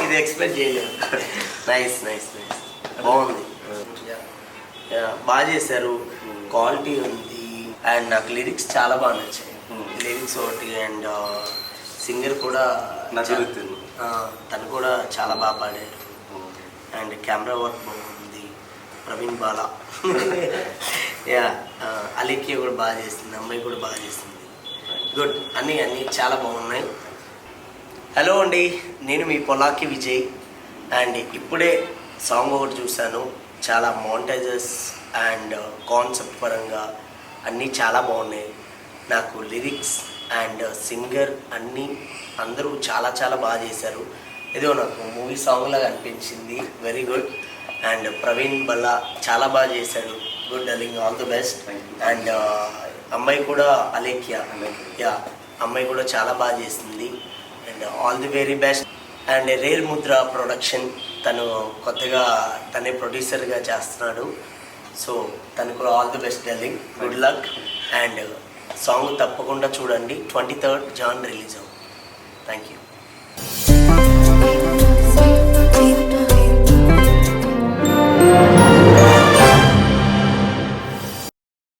ఇది ఎక్స్పెక్ట్ చేయలేదు. Nice nice nice, బాగుంది. బాగా చేశారు, క్వాలిటీ ఉంది. అండ్ నాకు లిరిక్స్ చాలా బాగా నచ్చాయి. లిరిక్స్ ఒకటి అండ్ సింగర్ కూడా తను కూడా చాలా బాగా పాడారు. అండ్ కెమెరా వర్క్ బాగుంది. ప్రవీణ్ బాలా యా అలీకి కూడా బాగా చేసింది, అమ్మాయి కూడా బాగా చేసింది. గుడ్, అన్నీ చాలా బాగున్నాయి. హలో అండి, నేను మీ పొలాకి విజయ్. అండ్ ఇప్పుడే సాంగ్ ఒకటి చూశాను. చాలా మోంటేజెస్ అండ్ కాన్సెప్ట్ పరంగా అన్నీ చాలా బాగున్నాయి. నాకు లిరిక్స్ అండ్ సింగర్ అందరూ చాలా చాలా బాగా చేశారు. ఏదో నాకు మూవీ సాంగ్ లాగా అనిపించింది. Very good. And Praveen Balla చాలా బాగా చేశాడు. Good darling, all the best. And అమ్మాయి కూడా అలేఖ్యా, యా అమ్మాయి కూడా చాలా బాగా చేసింది. And all the very best. And rare Mudra production, తను కొత్తగా తనే ప్రొడ్యూసర్గా చేస్తున్నాడు. సో తను కూడా all the best darling, good luck. And song తప్పకుండా చూడండి. 23rd జాన్ రిలీజ్ అవుతుంది. Thank you.